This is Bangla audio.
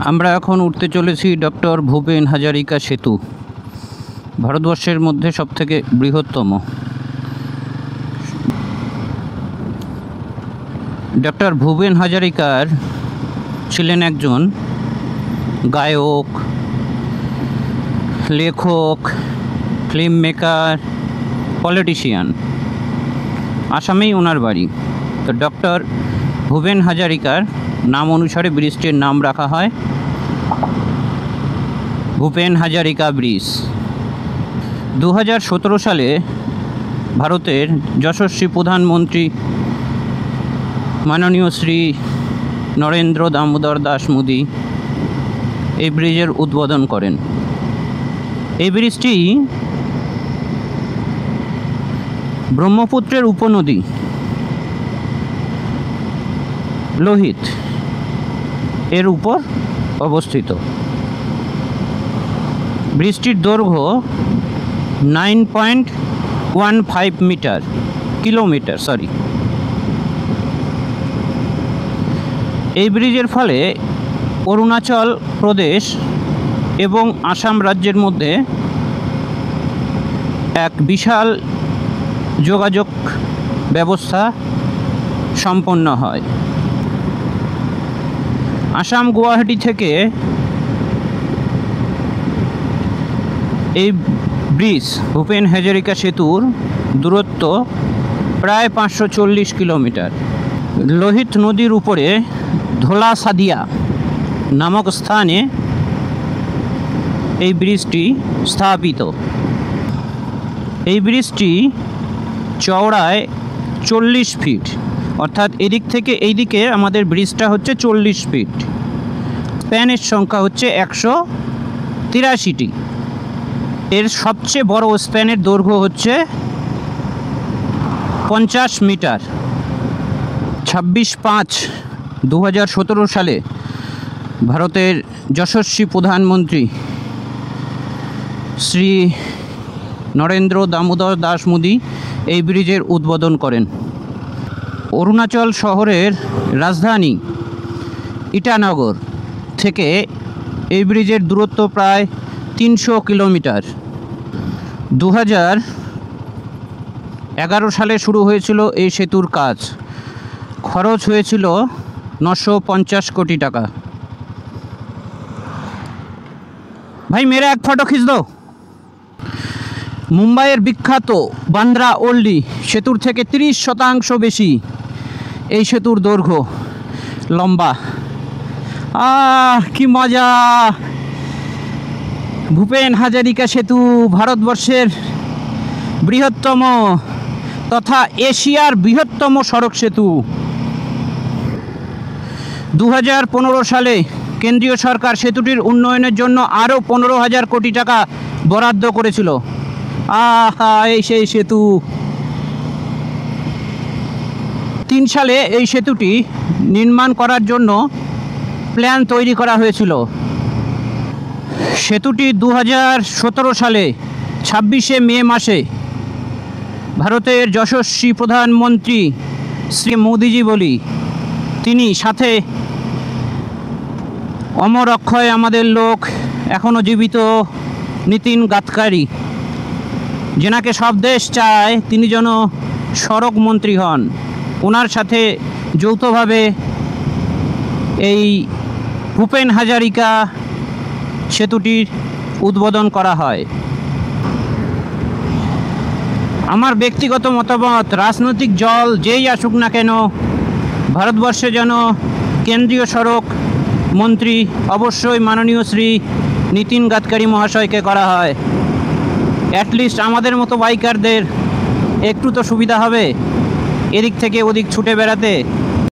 আমরা এখন উঠতে চলেছি ডক্টর ভূপেন হাজারিকা সেতু, ভারতবর্ষের মধ্যে সবথেকে বৃহত্তম। ডক্টর ভূপেন হাজারিকার ছিলেন একজন গায়ক, লেখক, ফিল্ম মেকার, পলিটিশিয়ান। আসামেই ওনার বাড়ি। তো ডক্টর ভূপেন হাজারিকার নাম অনুসারে ব্রিজটির নাম রাখা হয় ভূপেন হাজারিকা ব্রিজ। 2017 সালে ভারতের যশস্বী প্রধানমন্ত্রী মাননীয় শ্রী নরেন্দ্র দামোদর দাস মোদী এই ব্রিজের উদ্বোধন করেন। এই ব্রিজটি ব্রহ্মপুত্রের উপনদী লোহিত এর উপর অবস্থিত। ব্রিজটির দৈর্ঘ্য 9.15 কিলোমিটার। এই ব্রিজের ফলে অরুণাচল প্রদেশ এবং আসাম রাজ্যের মধ্যে এক বিশাল যোগাযোগ ব্যবস্থা সম্পন্ন হয়। আসাম গুয়াহাটি থেকে এই ব্রিজ ভূপেন হাজারিকা সেতুর দূরত্ব প্রায় 540 কিলোমিটার। লোহিত নদীর উপরে ধোলা সাদিয়া নামক স্থানে এই ব্রিজটি স্থাপিত। এই ব্রিজটি চওড়ায় 40 ফিট, অর্থাৎ এদিক থেকে এই দিকে আমাদের ব্রিজটা হচ্ছে 40 ফিট। স্প্যানের সংখ্যা হচ্ছে 183টি। এর সবচেয়ে বড় স্প্যানের দৈর্ঘ্য হচ্ছে 50 মিটার। 26/5/2017 সালে ভারতের যশস্বী প্রধানমন্ত্রী শ্রী নরেন্দ্র দামোদর দাস মোদী এই ব্রিজের উদ্বোধন করেন। অরুণাচল শহরের রাজধানী ইটানগর থেকে এই ব্রিজের দূরত্ব প্রায় 300 কিলোমিটার। 2011 সালে শুরু হয়েছিল এই সেতুর কাজ। খরচ হয়েছিল 950 কোটি টাকা। ভাই মেরা এক ফটো খিঁচ দো। মুম্বাইয়ের বিখ্যাত বান্দ্রা ওল্ডি সেতুর থেকে 30% বেশি এই সেতুর দৈর্ঘ্য, লম্বা। কি মজা! ভূপেন হাজারিকা সেতু ভারতবর্ষের বৃহত্তম তথা এশিয়ার বৃহত্তম সড়ক সেতু। 2015 সালে কেন্দ্রীয় সরকার সেতুটির উন্নয়নের জন্য আরও 15,000 কোটি টাকা বরাদ্দ করেছিল। এই সেই সেতু। 3 সালে এই সেতুটি নির্মাণ করার জন্য প্ল্যান তৈরি করা হয়েছিল। সেতুটি 2017 সালে 26শে মে মাসে ভারতের যশস্বী প্রধানমন্ত্রী শ্রী মোদীজি বলি, তিনি সাথে অমর অক্ষয় আমাদের লোক এখনও জীবিত নীতিন গাডকারি, যেনাকে সব দেশ চায় তিনি যেন সড়ক মন্ত্রী হন, ওনার সাথে যৌথভাবে এই ভূপেন হাজারিকা সেতুটির উদ্বোধন করা হয়। আমার ব্যক্তিগত মতামত, রাজনৈতিক দল যেই আসুক না কেন, ভারতবর্ষে যেন কেন্দ্রীয় সড়ক মন্ত্রী অবশ্যই মাননীয় শ্রী নীতিন গাডকারি মহাশয়কে করা হয়। অ্যাটলিস্ট আমাদের মতো বাইকারদের একটু তো সুবিধা হবে এদিক থেকে ওদিক ছুটে বেড়াতে।